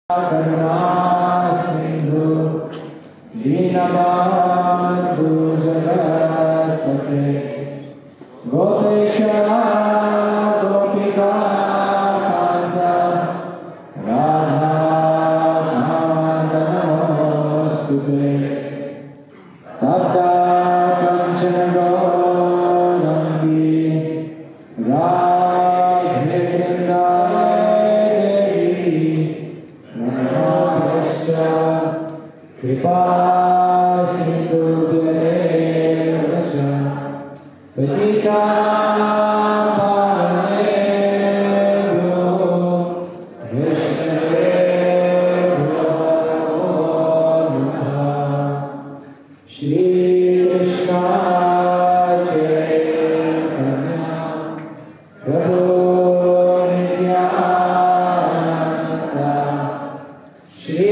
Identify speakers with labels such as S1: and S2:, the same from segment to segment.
S1: Karuna Sindhu Dinabandhu Jagatpate Gopeshwara Gopika Kanta Radha Kanta Namostute Tata Kanchana Gaurangi Radhe Kripa Sindhu Vyasha Patika Bhavanebhyo Vishnavebhyo Shri Krishna Chaitanya Prabhu Nityananda Shri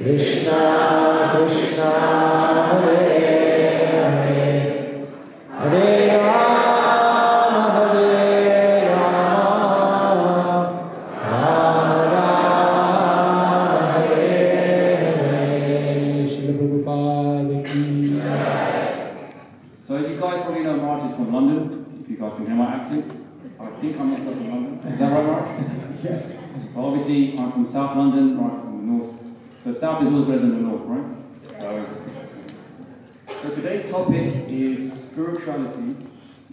S1: Krishna Krishna Hare Hare Hare Rama Hare Rama Rama Rama Hare Hare Srila Prabhupada ki.
S2: So as you guys probably know, Marge is from London. If you guys can hear my accent, I think I'm also from London. Is that right, Marge?
S1: Yes.
S2: Well, obviously I'm from South London, Marge from the North. The South is always better than the North, right? So today's topic is spirituality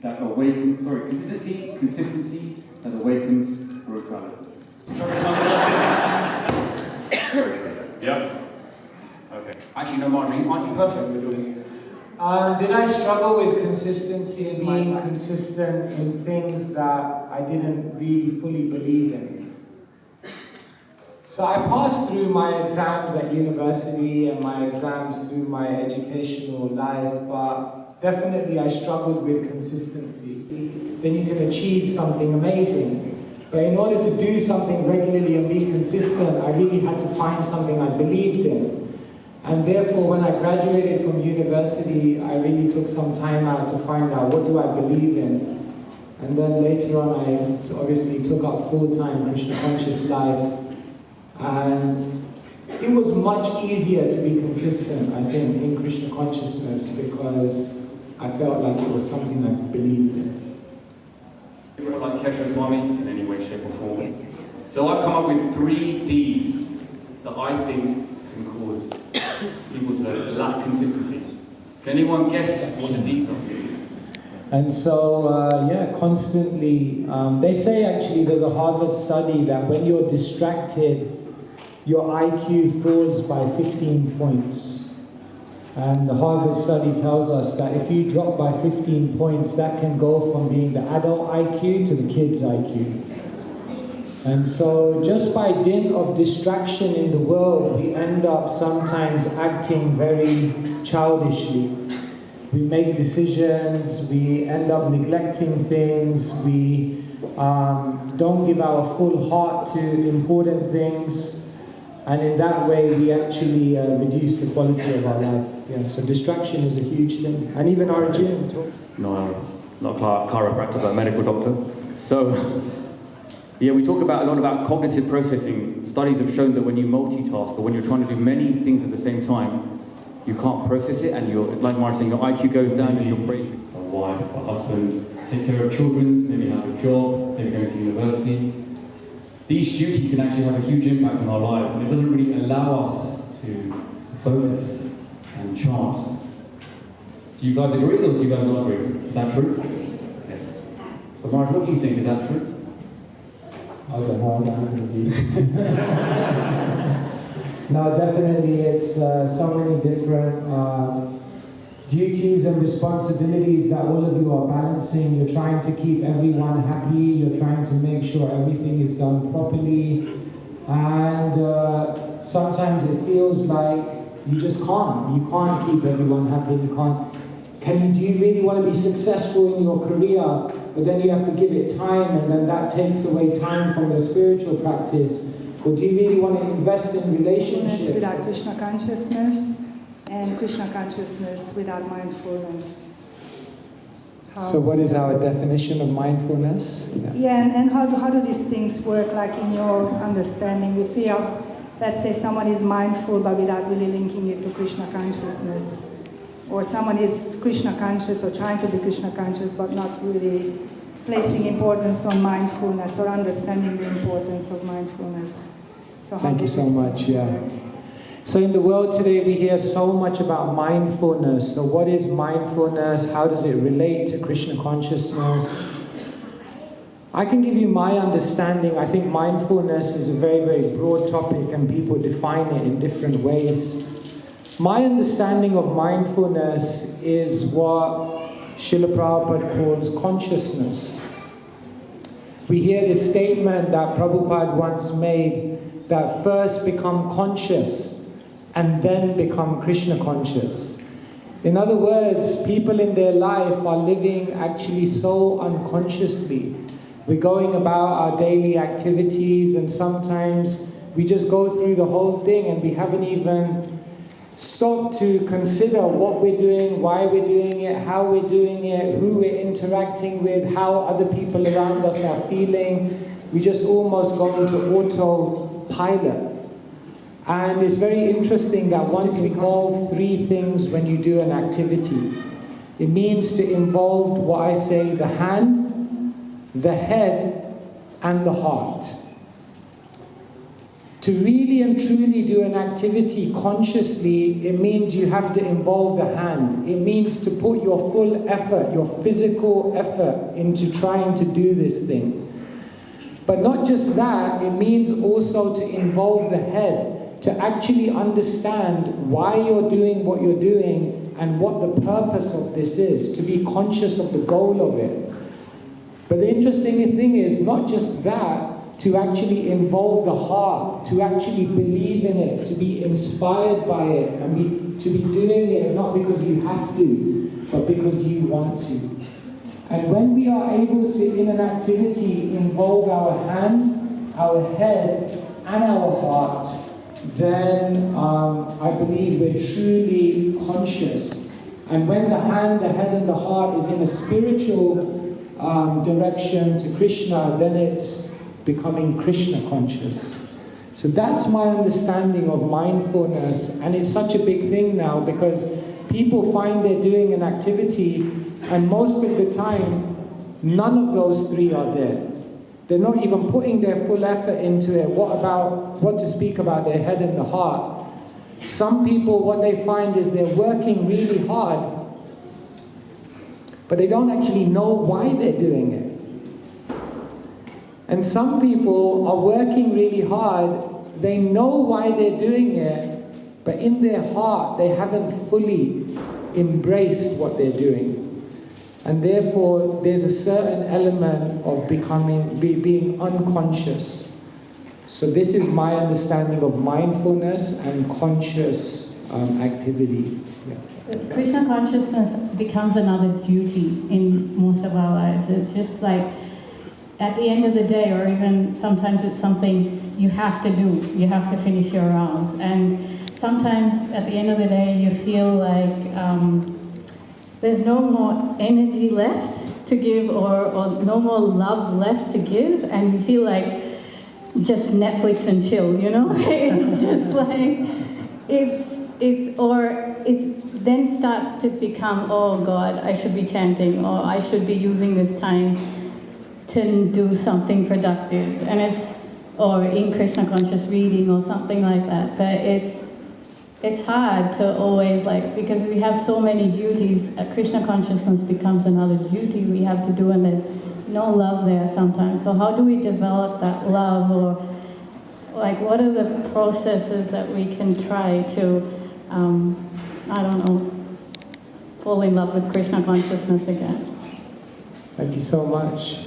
S2: that awakens, consistency that awakens spirituality. Yeah? Okay. Actually, no, Marjorie, aren't you perfect with doing it?
S1: Did I struggle with consistency and being consistent in things that I didn't really fully believe in? So I passed through my exams at university and my exams through my educational life, but definitely I struggled with consistency. Then you can achieve something amazing. But in order to do something regularly and be consistent, I really had to find something I believed in. And therefore, when I graduated from university, I really took some time out to find out what do I believe in. And then later on, I obviously took up full-time Krishna conscious life. And it was much easier to be consistent, I think, in Krishna consciousness because I felt like it was something I believed in.
S2: People like Kesava Swami in any way, shape or form. So I've come up with 3 Ds that I think can cause people to lack consistency. Can anyone guess what the Ds are?
S1: And so, constantly, they say actually there's a Harvard study that when you're distracted, your IQ falls by 15 points. And the Harvard study tells us that if you drop by 15 points, that can go from being the adult IQ to the kid's IQ. And so just by dint of distraction in the world, we end up sometimes acting very childishly. We make decisions, we end up neglecting things, we don't give our full heart to important things. And in that way, we actually reduce the quality of our life. Yeah, so distraction is a huge thing. And even our gym.
S2: No, not a chiropractor, but a medical doctor. So, yeah, we talk a lot about cognitive processing. Studies have shown that when you multitask, or when you're trying to do many things at the same time, you can't process it, and like Mark saying, your IQ goes down, and your brain. A wife, a husband, take care of children, maybe have a job, maybe going to university. These duties can actually have a huge impact on our lives, and it doesn't really allow us to focus and chant. Do you guys agree, or do you guys not agree? Is that true? Yes. So, Mark, what do you think? Is that true?
S1: I don't know. No, definitely, it's so many different duties and responsibilities that all of you are balancing. You're trying to keep everyone happy, you're trying to make sure everything is done properly, and sometimes it feels like you just can't. You can't keep everyone happy, you can't. Do you really want to be successful in your career, but then you have to give it time, and then that takes away time from your spiritual practice? Or do you really want to invest in relationships?
S3: Without Krishna consciousness, and Krishna consciousness without mindfulness.
S1: So what is our definition of mindfulness?
S3: Yeah, and how do these things work, like in your understanding? We feel, let's say someone is mindful but without really linking it to Krishna consciousness. Or someone is Krishna conscious or trying to be Krishna conscious but not really placing importance on mindfulness or understanding the importance of mindfulness. So
S1: thank you so much, yeah. So in the world today we hear so much about mindfulness. So what is mindfulness? How does it relate to Krishna consciousness? I can give you my understanding. I think mindfulness is a very, very broad topic and people define it in different ways. My understanding of mindfulness is what Srila Prabhupada calls consciousness. We hear this statement that Prabhupada once made, that first become conscious and then become Krishna conscious. In other words, people in their life are living actually so unconsciously. We're going about our daily activities and sometimes we just go through the whole thing and we haven't even stopped to consider what we're doing, why we're doing it, how we're doing it, who we're interacting with, how other people around us are feeling. We just almost go into autopilot. And it's very interesting that once we involve three things when you do an activity. It means to involve what I say, the hand, the head, and the heart. To really and truly do an activity consciously, it means you have to involve the hand. It means to put your full effort, your physical effort into trying to do this thing. But not just that, it means also to involve the head, to actually understand why you're doing what you're doing and what the purpose of this is, to be conscious of the goal of it. But the interesting thing is not just that, to actually involve the heart, to actually believe in it, to be inspired by it, and to be doing it not because you have to, but because you want to. And when we are able to, in an activity, involve our hand, our head, and our heart, then I believe we're truly conscious. And when the hand, the head, and the heart is in a spiritual direction to Krishna, then it's becoming Krishna conscious. So that's my understanding of mindfulness, and it's such a big thing now because people find they're doing an activity and most of the time none of those three are there. They're not even putting their full effort into it. What to speak about their head and the heart? Some people, what they find is they're working really hard, but they don't actually know why they're doing it. And some people are working really hard, they know why they're doing it, but in their heart they haven't fully embraced what they're doing. And therefore, there's a certain element of being unconscious. So this is my understanding of mindfulness and conscious activity. Yeah.
S4: Krishna consciousness becomes another duty in most of our lives. It's just like, at the end of the day, or even sometimes it's something you have to do. You have to finish your rounds. And sometimes at the end of the day, you feel like there's no more energy left to give or no more love left to give, and you feel like just Netflix and chill, you know? It's just like, it then starts to become, oh God, I should be chanting, or I should be using this time to do something productive, and or in Krishna conscious reading or something like that. But it's hard to always, because we have so many duties, Krishna consciousness becomes another duty we have to do, and there's no love there sometimes. So how do we develop that love, or what are the processes that we can try to, I don't know, fall in love with Krishna consciousness again?
S1: Thank you so much.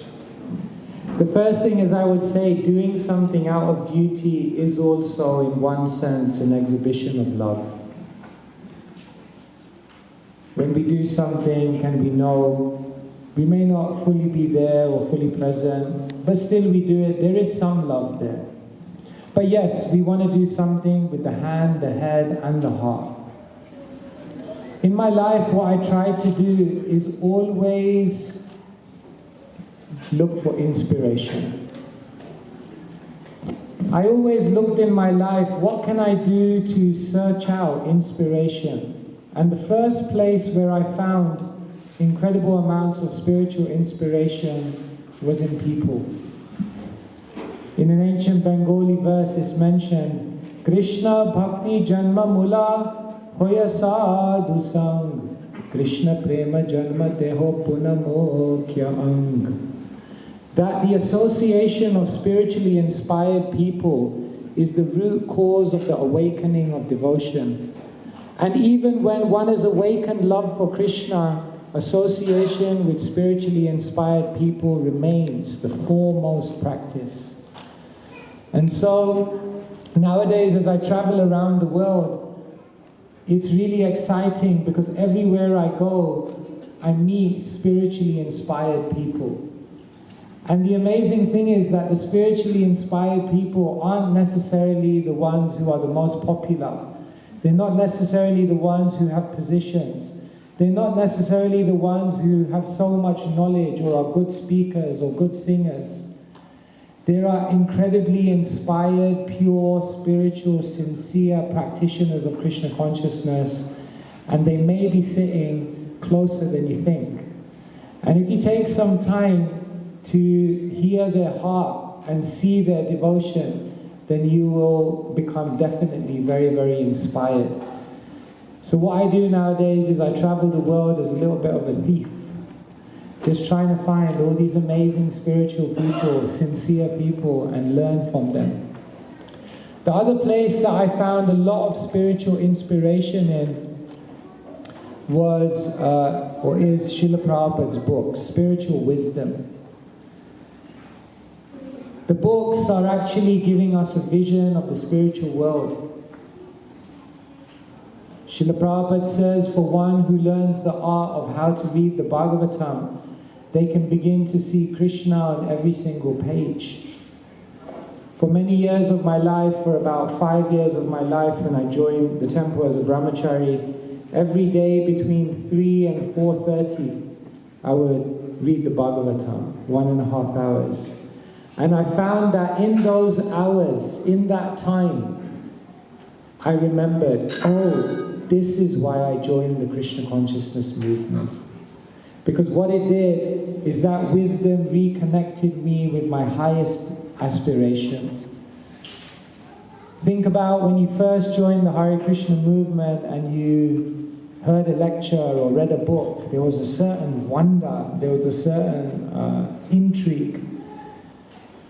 S1: The first thing is, I would say, doing something out of duty is also, in one sense, an exhibition of love. When we do something and we may not fully be there or fully present, but still we do it, there is some love there. But yes, we want to do something with the hand, the head, and the heart. In my life, what I try to do is always look for inspiration. I always looked in my life, what can I do to search out inspiration? And the first place where I found incredible amounts of spiritual inspiration was in people. In an ancient Bengali verse, it's mentioned, Krishna Bhakti Janma Mula Hoya Sadhu Sang, Krishna Prema Janma Deho Punamokya Ang. That the association of spiritually inspired people is the root cause of the awakening of devotion. And even when one has awakened love for Krishna, association with spiritually inspired people remains the foremost practice. And so, nowadays as I travel around the world, it's really exciting because everywhere I go, I meet spiritually inspired people. And the amazing thing is that the spiritually inspired people aren't necessarily the ones who are the most popular. They're not necessarily the ones who have positions. They're not necessarily the ones who have so much knowledge or are good speakers or good singers. There are incredibly inspired, pure, spiritual, sincere practitioners of Krishna consciousness, and they may be sitting closer than you think. And if you take some time to hear their heart and see their devotion, then you will become definitely very, very inspired. So what I do nowadays is I travel the world as a little bit of a thief, just trying to find all these amazing spiritual people, sincere people, and learn from them. The other place that I found a lot of spiritual inspiration in was, or is Srila Prabhupada's book, Spiritual Wisdom. The books are actually giving us a vision of the spiritual world. Srila Prabhupada says, for one who learns the art of how to read the Bhagavatam, they can begin to see Krishna on every single page. For many years of my life, for about 5 years of my life when I joined the temple as a brahmachari, every day between 3 and 4:30, I would read the Bhagavatam, 1.5 hours. And I found that in those hours, in that time, I remembered, oh, this is why I joined the Krishna consciousness movement. Because what it did is that wisdom reconnected me with my highest aspiration. Think about when you first joined the Hare Krishna movement and you heard a lecture or read a book, there was a certain wonder, there was a certain intrigue.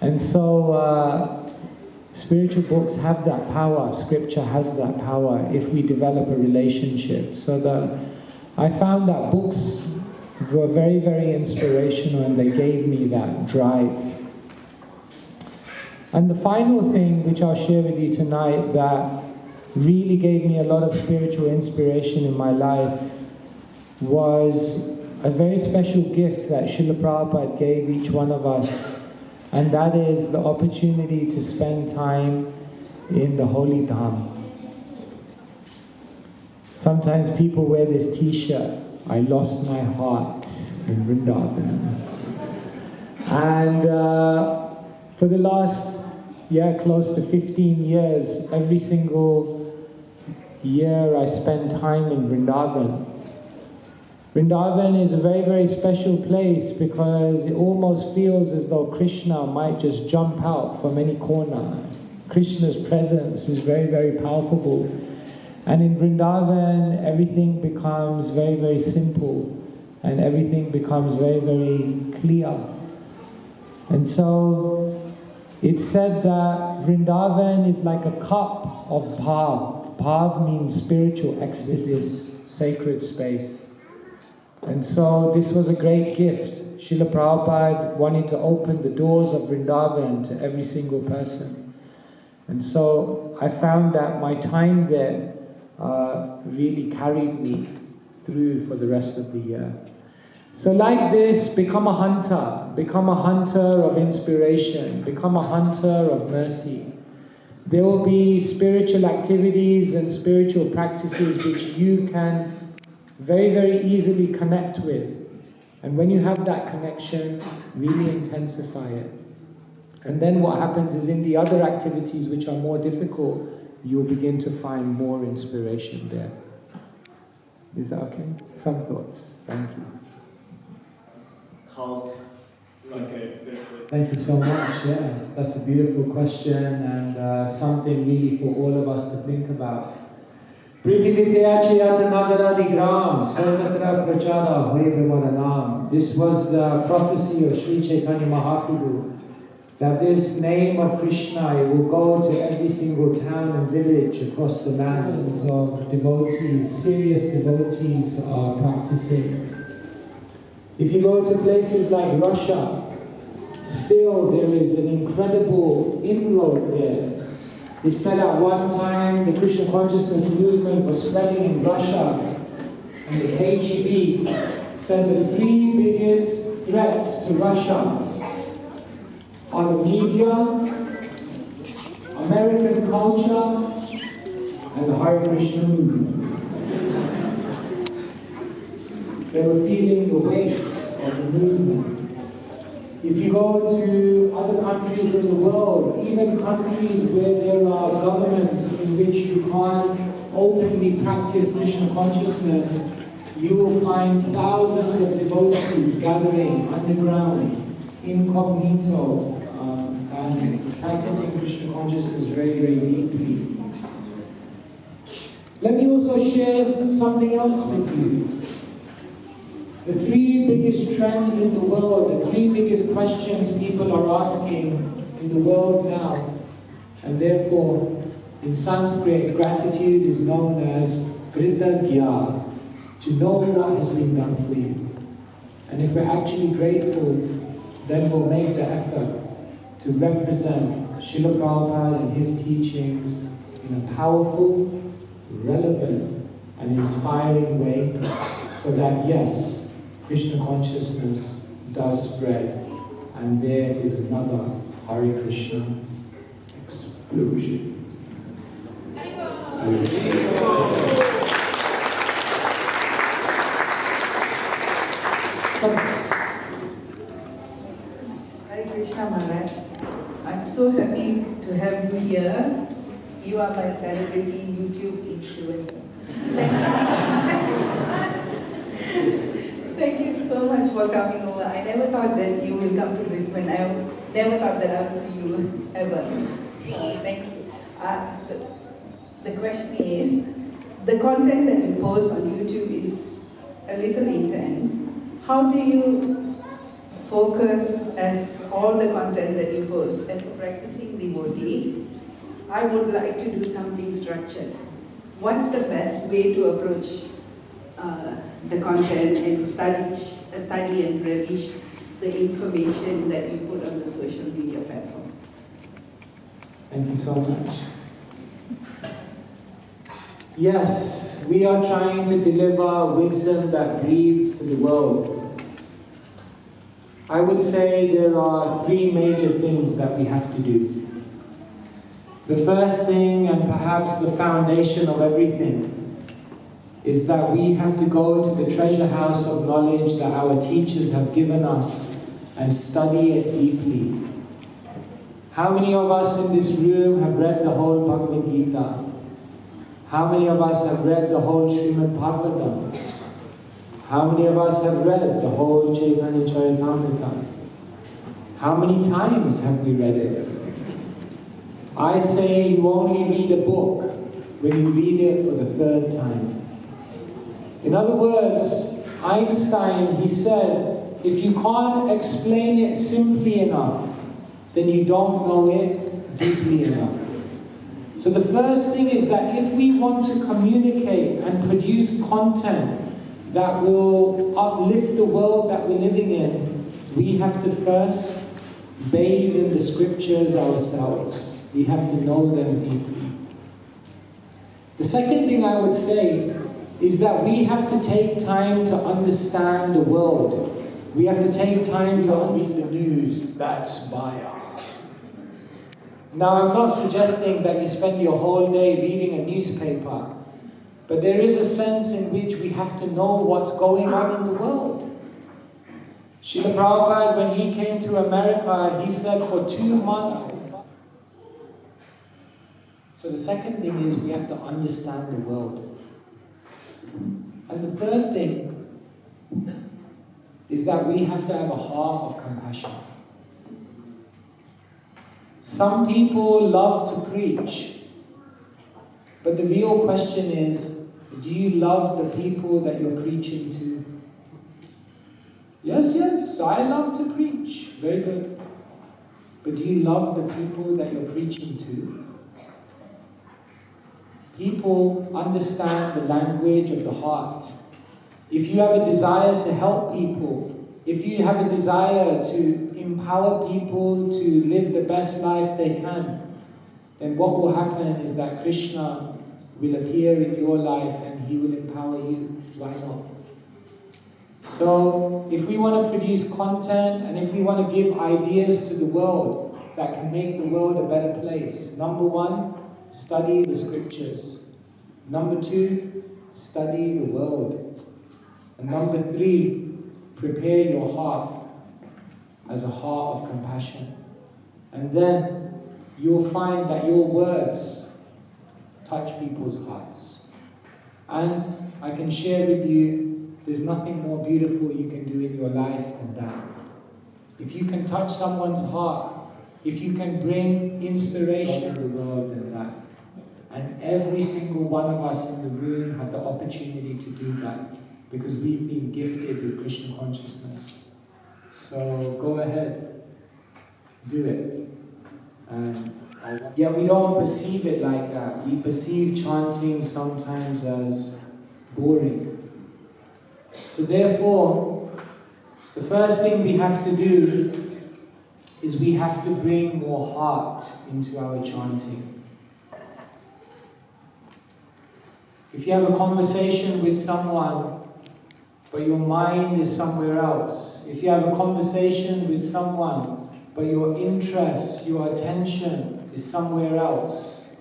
S1: And so spiritual books have that power, scripture has that power if we develop a relationship. So I found that books were very, very inspirational and they gave me that drive. And the final thing which I'll share with you tonight that really gave me a lot of spiritual inspiration in my life was a very special gift that Srila Prabhupada gave each one of us. And that is the opportunity to spend time in the holy Dham. Sometimes people wear this t-shirt, I lost my heart in Vrindavan. And for the last, close to 15 years, every single year I spend time in Vrindavan. Vrindavan is a very, very special place because it almost feels as though Krishna might just jump out from any corner. Krishna's presence is very, very palpable. And in Vrindavan, everything becomes very, very simple and everything becomes very, very clear. And so it's said that Vrindavan is like a cup of bhav. Bhav means spiritual ecstasy, sacred space. And so this was a great gift. Srila Prabhupada wanted to open the doors of Vrindavan to every single person. And so I found that my time there really carried me through for the rest of the year. So like this, become a hunter of inspiration, become a hunter of mercy. There will be spiritual activities and spiritual practices which you can very, very easily connect with. And when you have that connection, really intensify it. And then what happens is in the other activities which are more difficult, you'll begin to find more inspiration there. Is that okay? Some thoughts. Thank you. Thank you so much. Yeah, that's a beautiful question and something really for all of us to think about. This was the prophecy of Sri Chaitanya Mahaprabhu, that this name of Krishna will go to every single town and village across the land. So devotees, serious devotees are practicing. If you go to places like Russia, still there is an incredible inroad there. They said at one time the Krishna consciousness movement was spreading in Russia, and the KGB said the 3 biggest threats to Russia are the media, American culture, and the Hare Krishna movement. They were feeling the weight of the movement. If you go to other countries in the world, even countries where there are governments in which you can't openly practice Krishna consciousness, you will find thousands of devotees gathering underground, incognito, and practicing Krishna consciousness very, very deeply. Let me also share something else with you. The 3 biggest trends in the world, the 3 biggest questions people are asking in the world now, and therefore, in Sanskrit, gratitude is known as kritagya, to know what has been done for you. And if we're actually grateful, then we'll make the effort to represent Srila Prabhupada and his teachings in a powerful, relevant, and inspiring way, so that yes, Krishna consciousness does spread, and there is another Hare Krishna explosion.
S5: Hare Krishna Maharaj, I'm so happy to have you here. You are my celebrity YouTube influencer. Thank you so much for coming over. I never thought that you will come to Brisbane. I never thought that I will see you ever. Thank you. The question is, the content that you post on YouTube is a little intense. How do you focus as all the content that you post? As a practicing devotee, I would like to do something structured. What's the best way to approach the content and study and relish the information that you put on the social media platform?
S1: Thank you so much. Yes, we are trying to deliver wisdom that breathes to the world. I would say there are 3 major things that we have to do. The first thing, and perhaps the foundation of everything, is that we have to go to the treasure house of knowledge that our teachers have given us and study it deeply. How many of us in this room have read the whole Bhagavad Gita? How many of us have read the whole Srimad Bhagavatam? How many of us have read the whole Chaitanya Charitamrita? How many times have we read it? I say you only read a book when you read it for the 3rd time. In other words, Einstein, he said, if you can't explain it simply enough, then you don't know it deeply enough. So the first thing is that if we want to communicate and produce content that will uplift the world that we're living in, we have to first bathe in the scriptures ourselves. We have to know them deeply. The second thing I would say is that we have to take time to understand the world. We have to take time to understand the news. That's Maya. Now, I'm not suggesting that you spend your whole day reading a newspaper, But there is a sense in which we have to know what's going on in the world. Srila Prabhupada, when he came to America, he said for 2 months. So the second thing is we have to understand the world. And the third thing is that we have to have a heart of compassion. Some people love to preach, but the real question is, do you love the people that you're preaching to? Yes, I love to preach. Very good. But do you love the people that you're preaching to? People understand the language of the heart. If you have a desire to help people, if you have a desire to empower people to live the best life they can, then what will happen is that Krishna will appear in your life and he will empower you. Why not? So, if we want to produce content and if we want to give ideas to the world that can make the world a better place, number 1, study the scriptures. Number 2, study the world. And number 3, prepare your heart as a heart of compassion. And then you'll find that your words touch people's hearts. And I can share with you, there's nothing more beautiful you can do in your life than that. If you can touch someone's heart, if you can bring inspiration in the world, then that. And every single one of us in the room have the opportunity to do that because we've been gifted with Krishna consciousness. So go ahead, do it. And we don't perceive it like that. We perceive chanting sometimes as boring. So therefore, the first thing we have to do is we have to bring more heart into our chanting. If you have a conversation with someone, but your mind is somewhere else, if you have a conversation with someone, but your interest, your attention is somewhere else,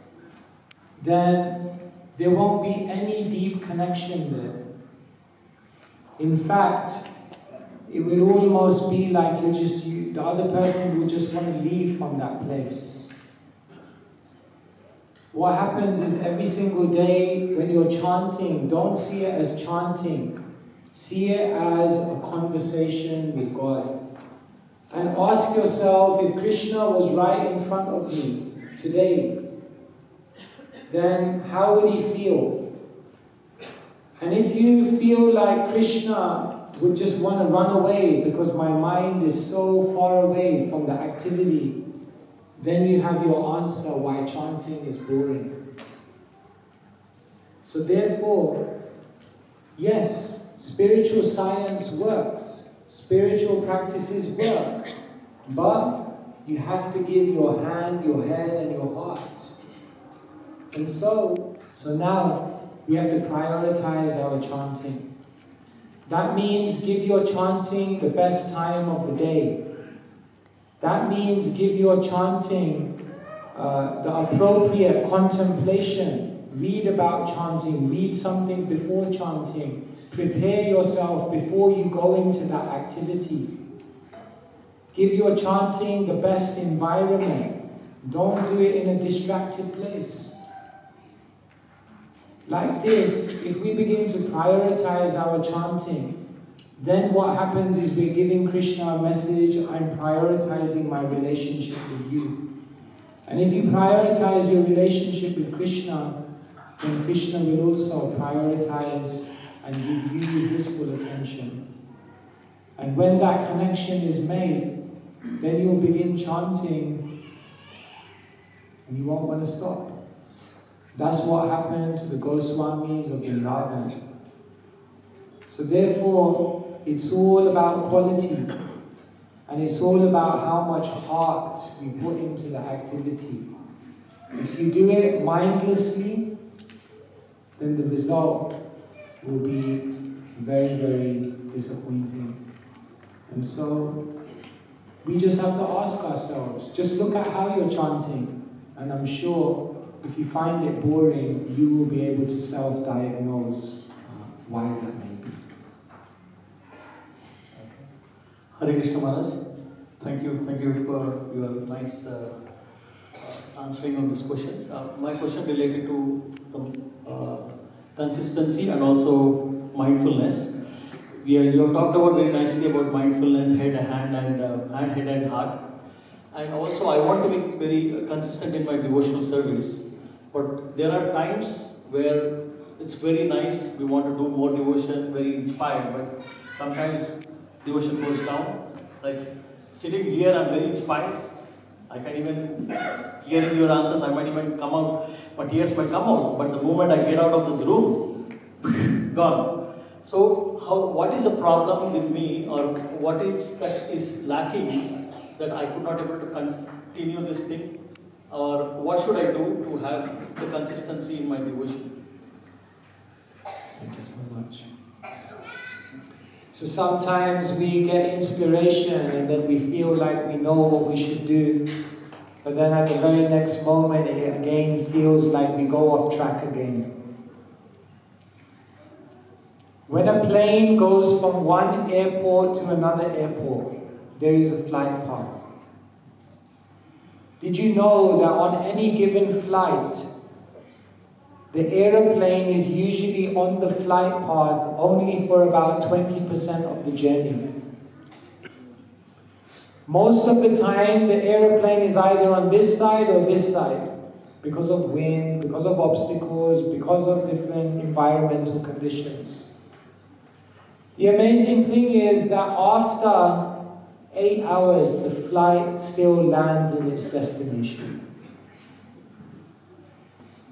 S1: then there won't be any deep connection there. In fact, it will almost be like the other person will just want to leave from that place. What happens is every single day when you're chanting, don't see it as chanting. See it as a conversation with God. And ask yourself, if Krishna was right in front of me today, then how would he feel? And if you feel like Krishna would just want to run away because my mind is so far away from the activity, then you have your answer why chanting is boring. So therefore, yes, spiritual science works. Spiritual practices work. But you have to give your hand, your head, and your heart. And so now, we have to prioritize our chanting. That means give your chanting the best time of the day. That means give your chanting the appropriate contemplation. Read about chanting. Read something before chanting. Prepare yourself before you go into that activity. Give your chanting the best environment. Don't do it in a distracted place. Like this, if we begin to prioritize our chanting, then what happens is we're giving Krishna a message, I'm prioritizing my relationship with you. And if you prioritize your relationship with Krishna, then Krishna will also prioritize and give you his full attention. And when that connection is made, then you'll begin chanting and you won't want to stop. That's what happened to the Goswamis of Vrindavan. So therefore, it's all about quality. And it's all about how much heart we put into the activity. If you do it mindlessly, then the result will be very, very disappointing. And so, we just have to ask ourselves, just look at how you're chanting, and I'm sure if you find it boring, you will be able to self-diagnose why that may be.
S6: Hare Krishna Maharaj. Thank you for your nice answering of these questions. My question related to the consistency and also mindfulness. You have talked about very nicely about mindfulness, head, hand, head and heart. And also, I want to be very consistent in my devotional service. But there are times where it's very nice. We want to do more devotion, very inspired. But sometimes devotion goes down. Like sitting here, I'm very inspired. I can even hearing your answers. I might even come out. My tears might come out. But the moment I get out of this room, gone. So, what is the problem with me, or what is that is lacking that I could not able to continue this thing, or what should I do to have the consistency in my devotion?
S1: Thank you so much. So sometimes we get inspiration and then we feel like we know what we should do, but then at the very next moment it again feels like we go off track again. When a plane goes from one airport to another airport, there is a flight path. Did you know that on any given flight, the aeroplane is usually on the flight path only for about 20% of the journey? Most of the time, the aeroplane is either on this side or this side because of wind, because of obstacles, because of different environmental conditions. The amazing thing is that after 8 hours, the flight still lands in its destination.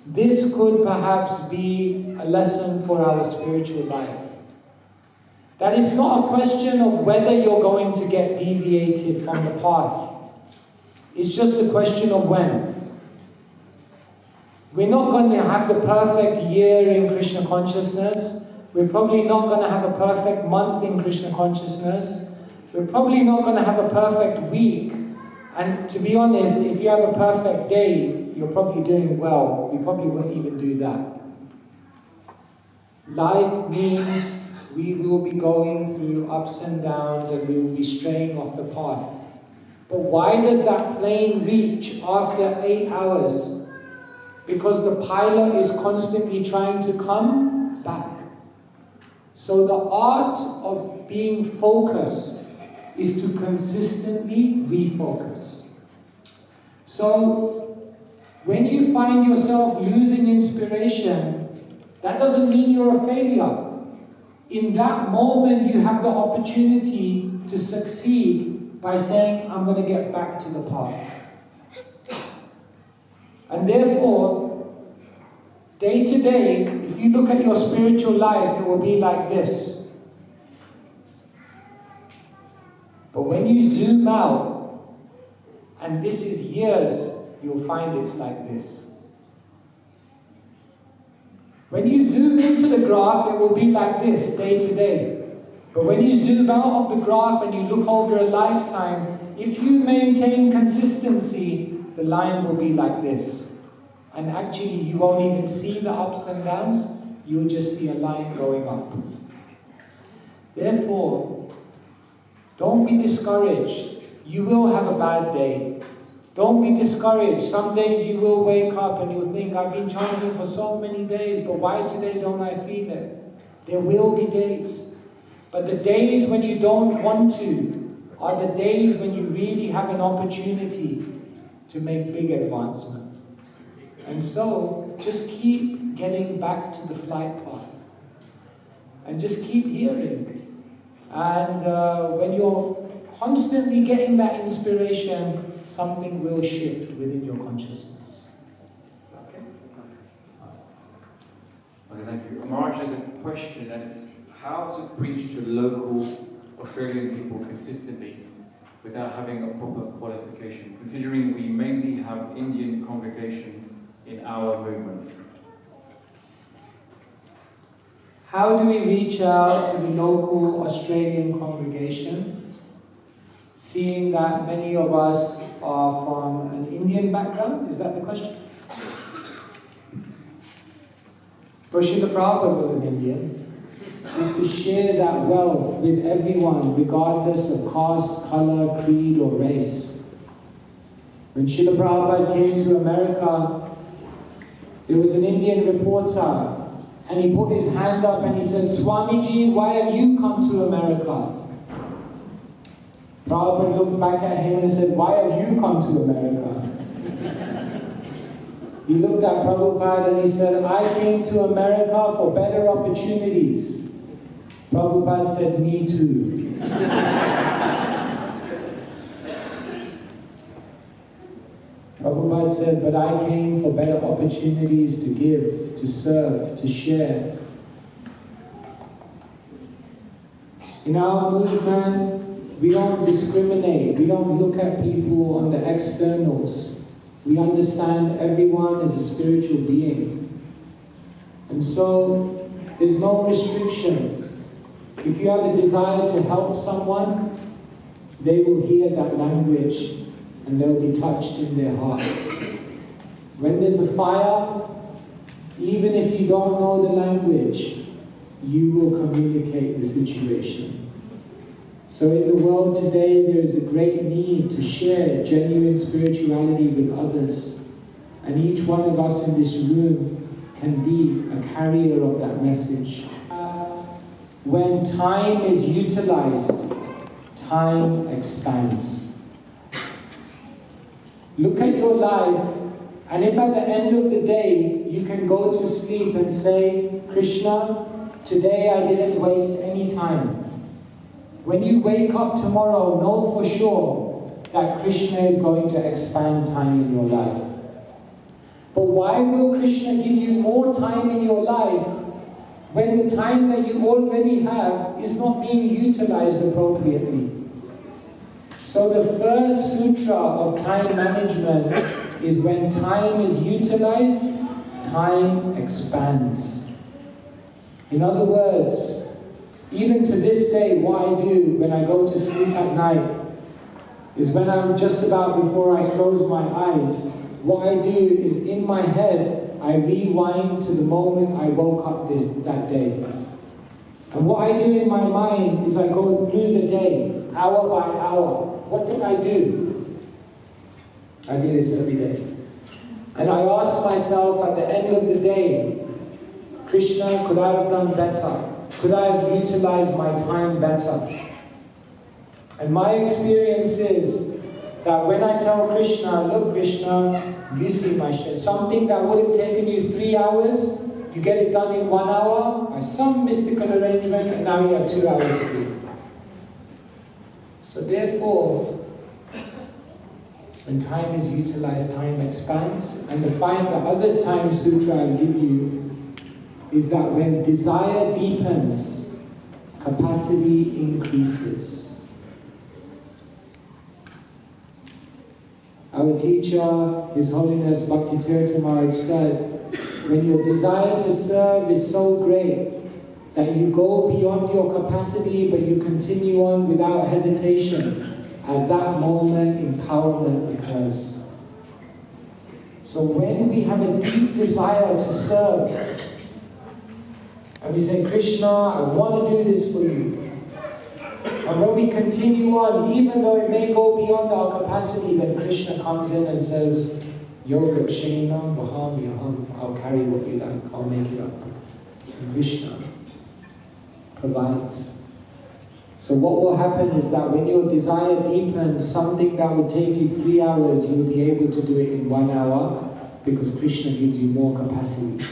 S1: This could perhaps be a lesson for our spiritual life. That it's not a question of whether you're going to get deviated from the path. It's just a question of when. We're not going to have the perfect year in Krishna consciousness. We're probably not going to have a perfect month in Krishna consciousness. We're probably not going to have a perfect week. And to be honest, if you have a perfect day, you're probably doing well. We probably wouldn't even do that. Life means we will be going through ups and downs and we will be straying off the path. But why does that plane reach after 8 hours? Because the pilot is constantly trying to come back. So the art of being focused is to consistently refocus. So when you find yourself losing inspiration, that doesn't mean you're a failure. In that moment, you have the opportunity to succeed by saying, I'm going to get back to the path. And therefore, day to day, if you look at your spiritual life, it will be like this. But when you zoom out, and this is years, you'll find it's like this. When you zoom into the graph, it will be like this, day to day. But when you zoom out of the graph and you look over a lifetime, if you maintain consistency, the line will be like this. And actually, you won't even see the ups and downs, you'll just see a line going up. Therefore, don't be discouraged. You will have a bad day. Don't be discouraged. Some days you will wake up and you'll think, I've been chanting for so many days, but why today don't I feel it? There will be days. But the days when you don't want to are the days when you really have an opportunity to make big advancement. And so, just keep getting back to the flight path. And just keep hearing. And when you're constantly getting that inspiration, something will shift within your consciousness. Is that okay?
S2: Okay, thank you. Maharaj has a question, and it's how to preach to local Australian people consistently without having a proper qualification, considering we mainly have Indian congregation in our movement.
S1: How do we reach out to the local Australian congregation, seeing that many of us are from an Indian background? Is that the question? Srila Prabhupada was an Indian, is to share that wealth with everyone, regardless of caste, color, creed, or race. When Srila Prabhupada came to America, there was an Indian reporter, and he put his hand up and he said, "Swamiji, why have you come to America?" Prabhupada looked back at him and said, "Why have you come to America?" He looked at Prabhupada and he said, "I came to America for better opportunities." Prabhupada said, "Me too." Prabhupada said, "But I came for better opportunities to give, to serve, to share." In our movement, we don't discriminate. We don't look at people on the externals. We understand everyone is a spiritual being. And so, there's no restriction. If you have a desire to help someone, they will hear that language and they'll be touched in their heart. When there's a fire, even if you don't know the language, you will communicate the situation. So in the world today, there is a great need to share genuine spirituality with others. And each one of us in this room can be a carrier of that message. When time is utilized, time expands. Look at your life, and if at the end of the day, you can go to sleep and say, "Krishna, today I didn't waste any time." When you wake up tomorrow, know for sure that Krishna is going to expand time in your life. But why will Krishna give you more time in your life when the time that you already have is not being utilized appropriately? So the first sutra of time management is when time is utilized, time expands. In other words, even to this day, what I do when I go to sleep at night is when I'm just about before I close my eyes, what I do is in my head, I rewind to the moment I woke up that day. And what I do in my mind is I go through the day, hour by hour. What did I do? I do this every day. And I ask myself at the end of the day, Krishna, could I have done better? Could I have utilized my time better? And my experience is that when I tell Krishna, "Look, Krishna, you see my shit. Something that would have taken you 3 hours, you get it done in 1 hour, by some mystical arrangement, and now you have 2 hours free." So therefore, when time is utilized, time expands. And the other time sutra I'll give you is that when desire deepens, capacity increases. Our teacher, His Holiness Bhakti Tirtha Maharaj said, when your desire to serve is so great that you go beyond your capacity but you continue on without hesitation, at that moment empowerment occurs. So when we have a deep desire to serve, and we say, "Krishna, I want to do this for you." And when we continue on, even though it may go beyond our capacity, then Krishna comes in and says, "Yoga Kshenam Vaham Yaham," I'll carry what you like, I'll make it up. And Krishna provides. So what will happen is that when your desire deepens, something that would take you 3 hours, you will be able to do it in 1 hour, because Krishna gives you more capacity.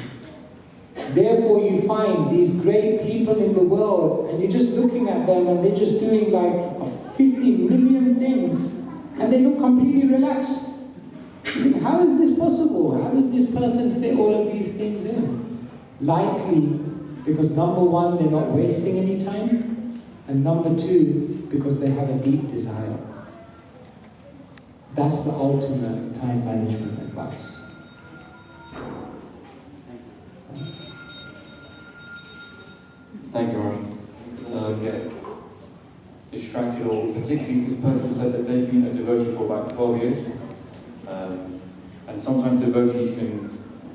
S1: Therefore, you find these great people in the world, and you're just looking at them, and they're just doing like 50 million things, and they look completely relaxed. You think, how is this possible? How does this person fit all of these things in? Likely, because number one, they're not wasting any time, and number two, because they have a deep desire. That's the ultimate time management advice.
S2: Thank you, Raj. Get distracted, or particularly this person said that they've been a devotee for about 12 years. And sometimes devotees can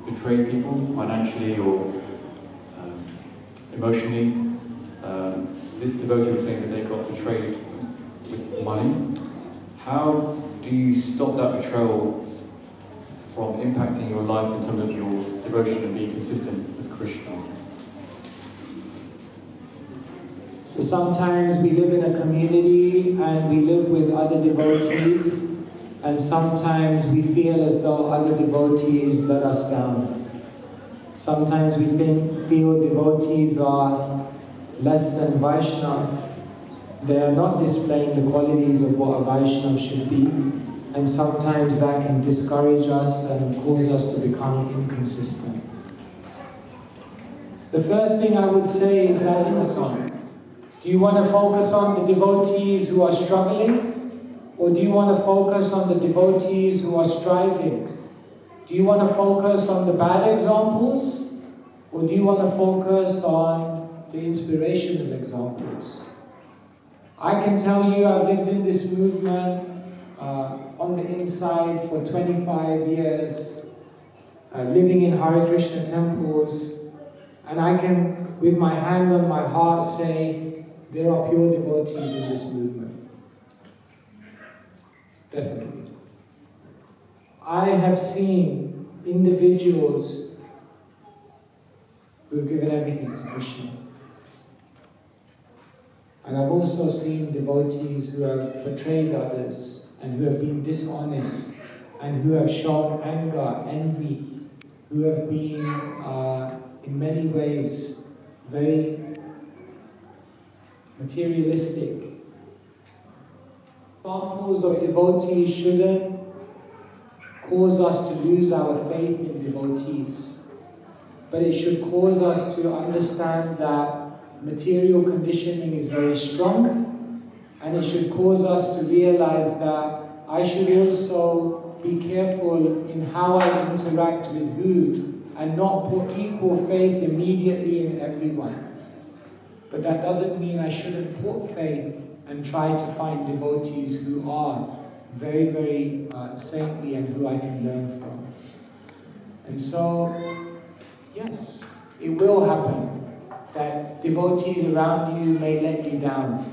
S2: betray people financially or emotionally. This devotee was saying that they got betrayed with money. How do you stop that betrayal from impacting your life in terms of your devotion and being consistent with Krishna?
S1: So sometimes we live in a community and we live with other devotees, and sometimes we feel as though other devotees let us down. Sometimes we feel devotees are less than Vaishnava. They are not displaying the qualities of what a Vaishnava should be, and sometimes that can discourage us and cause us to become inconsistent. The first thing I would say is that do you want to focus on the devotees who are struggling, or do you want to focus on the devotees who are striving? Do you want to focus on the bad examples, or do you want to focus on the inspirational examples? I can tell you I've lived in this movement on the inside for 25 years, living in Hare Krishna temples, and I can, with my hand on my heart, say there are pure devotees in this movement. Definitely. I have seen individuals who have given everything to Krishna. And I've also seen devotees who have betrayed others and who have been dishonest and who have shown anger, envy, who have been in many ways very materialistic. Examples of devotees shouldn't cause us to lose our faith in devotees, but it should cause us to understand that material conditioning is very strong, and it should cause us to realize that I should also be careful in how I interact with who, and not put equal faith immediately in everyone. But that doesn't mean I shouldn't put faith and try to find devotees who are very, very saintly and who I can learn from. And so, yes, it will happen that devotees around you may let you down.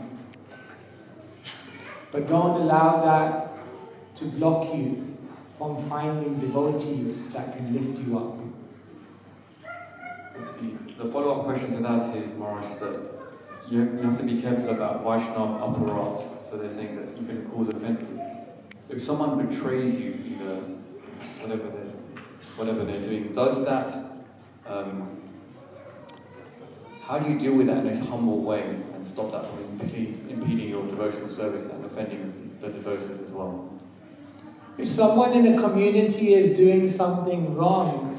S1: But don't allow that to block you from finding devotees that can lift you up.
S2: The follow-up question to that is, Maharaj, that you have to be careful about Vaishnava aparat. So they're saying that you can cause offences. If someone betrays you, either whatever they're doing, does that? How do you deal with that in a humble way and stop that from impeding your devotional service and offending the devotees as well?
S1: If someone in a community is doing something wrong,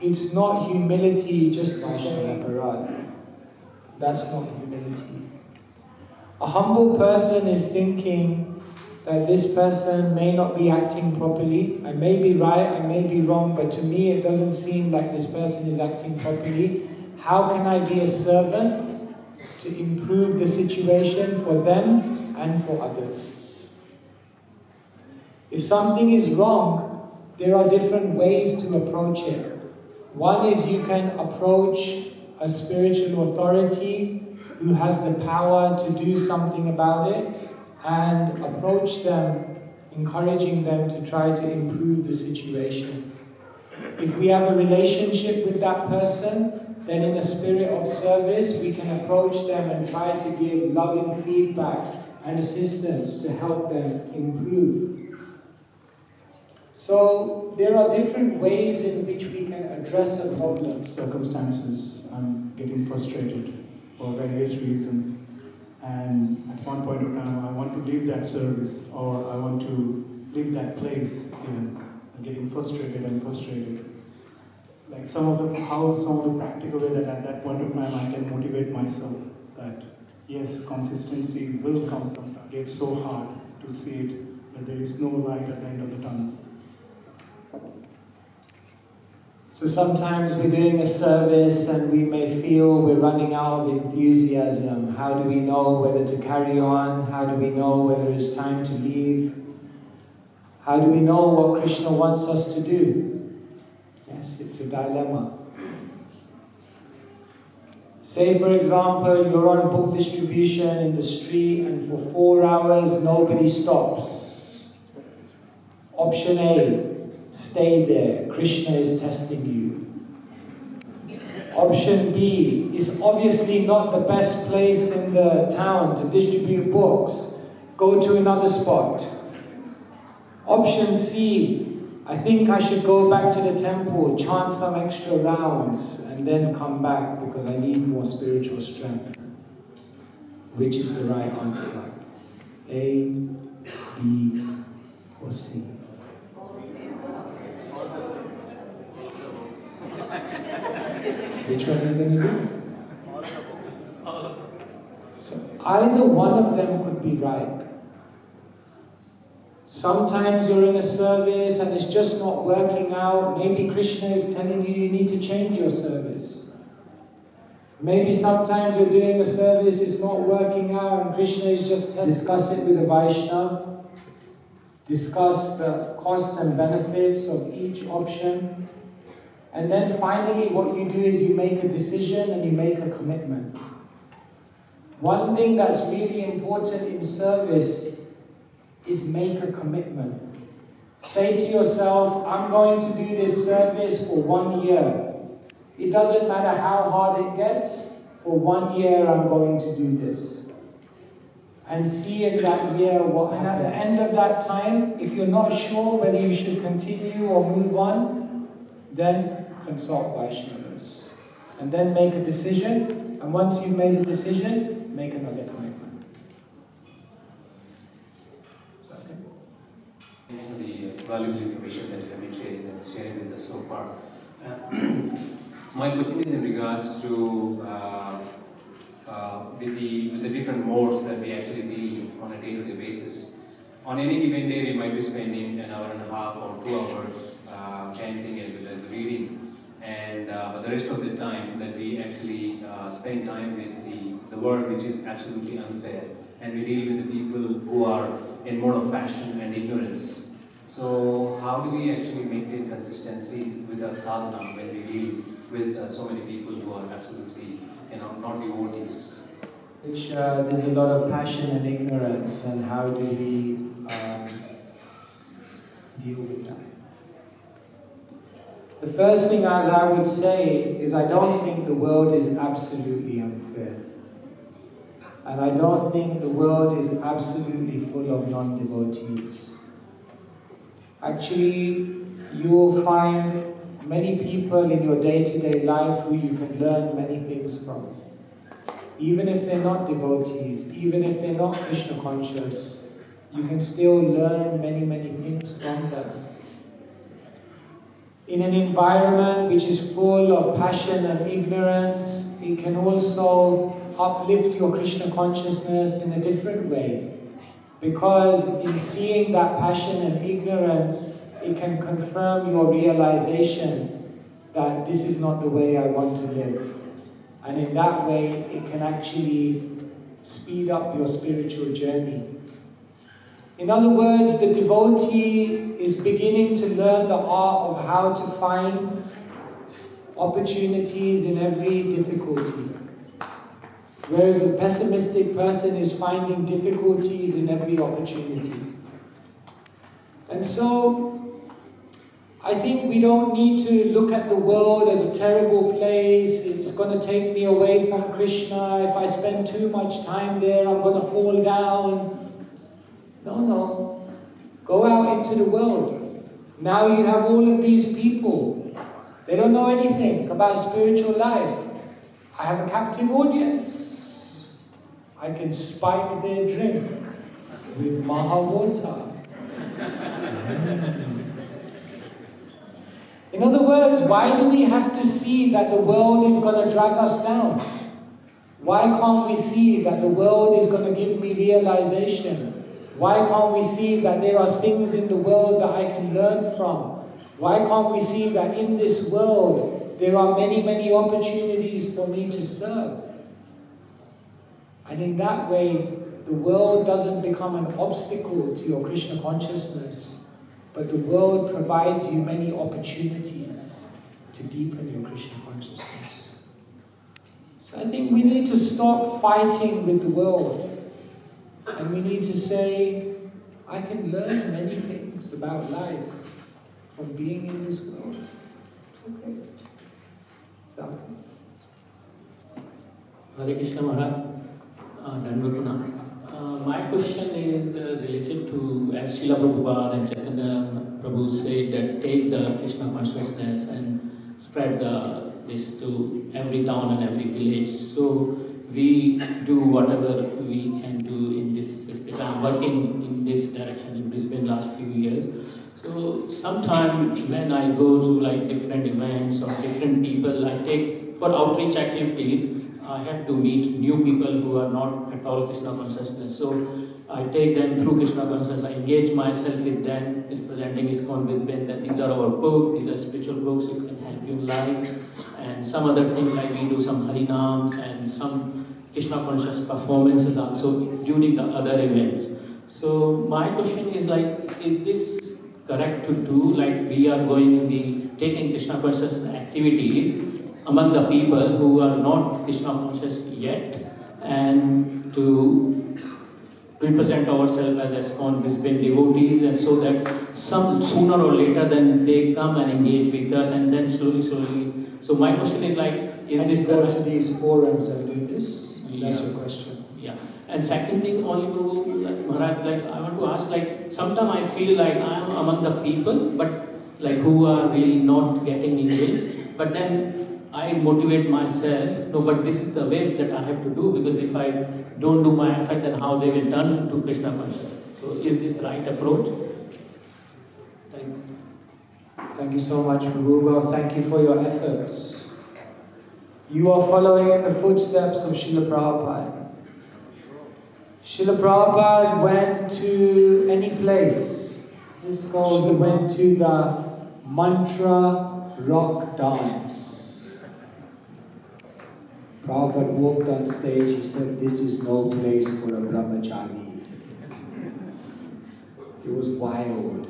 S1: it's not humility just to say, that's not humility. A humble person is thinking that this person may not be acting properly. I may be right, I may be wrong, but to me it doesn't seem like this person is acting properly. How can I be a servant to improve the situation for them and for others? If something is wrong, there are different ways to approach it. One is you can approach a spiritual authority who has the power to do something about it, and approach them, encouraging them to try to improve the situation. If we have a relationship with that person, then in a spirit of service, we can approach them and try to give loving feedback and assistance to help them improve. So there are different ways in which we can address a problem.
S7: Circumstances, I'm getting frustrated for various reasons, and at one point of time I want to leave that service, or I want to leave that place even. I'm getting frustrated. Like some of the practical way that at that point of time I can motivate myself that yes, consistency will come sometime. It's so hard to see it, that there is no light at the end of the tunnel.
S1: So sometimes we're doing a service and we may feel we're running out of enthusiasm. How do we know whether to carry on? How do we know whether it's time to leave? How do we know what Krishna wants us to do? Yes, it's a dilemma. Say for example, you're on book distribution in the street and for 4 hours nobody stops. Option A, stay there, Krishna is testing you. Option B is obviously not the best place in the town to distribute books. Go to another spot. Option C, I think I should go back to the temple, chant some extra rounds, and then come back because I need more spiritual strength. Which is the right answer? A, B, or C? Which one are you going to do? So either one of them could be right. Sometimes you're in a service and it's just not working out. Maybe Krishna is telling you you need to change your service. Maybe sometimes you're doing a service, it's not working out, and Krishna is just discuss it with a Vaishnav. Discuss the costs and benefits of each option. And then finally what you do is you make a decision and you make a commitment. One thing that's really important in service is make a commitment. Say to yourself, I'm going to do this service for 1 year. It doesn't matter how hard it gets, for 1 year I'm going to do this. And see in that year what happens. And at the end of that time, if you're not sure whether you should continue or move on, then consult Vaishnavas. And then make a decision, and once you've made a decision, make another commitment.
S8: Thanks for the valuable information that you have been sharing with us so far. My question is in regards to with the different modes that we actually deal on a day-to-day basis. On any given day, we might be spending an hour and a half or 2 hours chanting as well as reading, and but the rest of the time that we actually spend time with the world, which is absolutely unfair, and we deal with the people who are in mode of passion and ignorance. So how do we actually maintain consistency with our sadhana when we deal with so many people who are absolutely, not devotees?
S1: Which there's a lot of passion and ignorance, and how do we deal with that? The first thing as I would say is I don't think the world is absolutely unfair. And I don't think the world is absolutely full of non-devotees. Actually, you will find many people in your day-to-day life who you can learn many things from. Even if they're not devotees, even if they're not Krishna conscious, you can still learn many, many things from them. In an environment which is full of passion and ignorance, it can also uplift your Krishna consciousness in a different way. Because in seeing that passion and ignorance, it can confirm your realization that this is not the way I want to live. And in that way, it can actually speed up your spiritual journey. In other words, the devotee is beginning to learn the art of how to find opportunities in every difficulty. Whereas a pessimistic person is finding difficulties in every opportunity. And so, I think we don't need to look at the world as a terrible place. It's going to take me away from Krishna. If I spend too much time there, I'm going to fall down. No. Go out into the world. Now you have all of these people. They don't know anything about spiritual life. I have a captive audience. I can spike their drink with Maha water. In other words, why do we have to see that the world is going to drag us down? Why can't we see that the world is going to give me realization? Why can't we see that there are things in the world that I can learn from? Why can't we see that in this world there are many, many opportunities for me to serve? And in that way, the world doesn't become an obstacle to your Krishna consciousness, but the world provides you many opportunities to deepen your Krishna consciousness. So I think we need to stop fighting with the world. And we need to say, I can learn many things about life from being in this world. Okay. So.
S6: Hare Krishna Maharaj, Dandavakuna. My question is related to, as Srila Prabhupada and Chaitanya Prabhu said, that take the Krishna consciousness and spread this to every town and every village. So we do whatever we can do in this space. I'm working in this direction in Brisbane last few years. So sometimes when I go to like different events or different people, I take for outreach activities, I have to meet new people who are not at all Krishna consciousness. So I take them through Krishna consciousness, I engage myself with them, presenting ISKCON Brisbane that these are our books, these are spiritual books, it can help you in life. And some other things like we do some Harinams and some Krishna conscious performances also during the other events. So my question is like, is this correct to do? Like we are going to be taking Krishna conscious activities among the people who are not Krishna conscious yet, and to represent ourselves as ISKCON Brisbane devotees, and so that some sooner or later then they come and engage with us, and then slowly. So my question is like, is
S1: and
S6: this
S1: you go to these forums and do this? That's your question.
S6: Yeah. And second thing, only Maharaj, like I want to ask, like sometimes I feel like I am among the people, but like who are really not getting engaged, but then I motivate myself, no, but this is the way that I have to do, because if I don't do my effort, then how they will turn to Krishna consciousness. So is this the right approach? Thank you.
S1: Thank you so much, Prabhu. Well, thank you for your efforts. You are following in the footsteps of Srila Prabhupada. Srila Prabhupada went to any place. This called, he went to the mantra rock dance. Prabhupada walked on stage, he said, this is no place for a brahmachari. It was wild.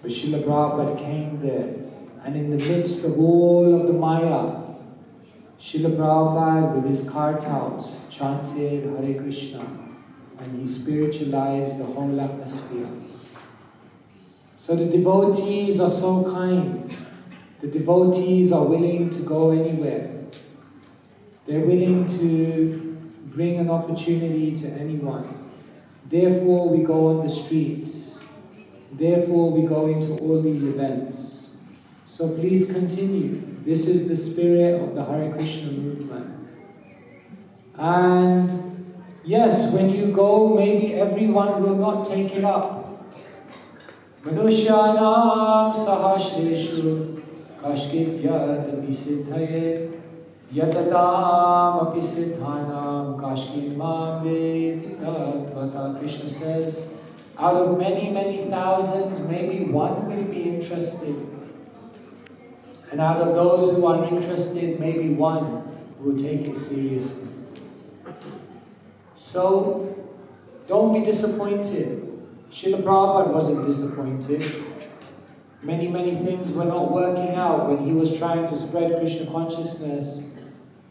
S1: But Srila Prabhupada came there, and in the midst of all of the Maya, Srila Prabhupada with his kartals chanted Hare Krishna, and he spiritualized the whole atmosphere. So the devotees are so kind. The devotees are willing to go anywhere. They're willing to bring an opportunity to anyone. Therefore, we go on the streets. Therefore, we go into all these events. So please continue. This is the spirit of the Hare Krishna movement. And yes, when you go, maybe everyone will not take it up. Manushyanam sahasreshu kashkit yadati siddhaye Yatatam api siddhanam kashkit mam vedi tatvata. Krishna says, out of many thousands, maybe one will be interested. And out of those who are interested, maybe one will take it seriously. So, don't be disappointed. Srila Prabhupada wasn't disappointed. Many things were not working out when he was trying to spread Krishna consciousness.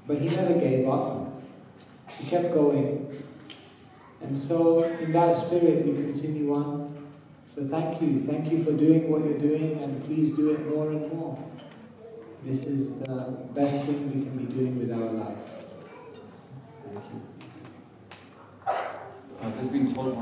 S1: But he never gave up. He kept going. And so, in that spirit, we continue on. So thank you. Thank you for doing what you're doing, and please do it more and more. This is the best thing we can be doing with our life. Thank you.
S2: I've just been told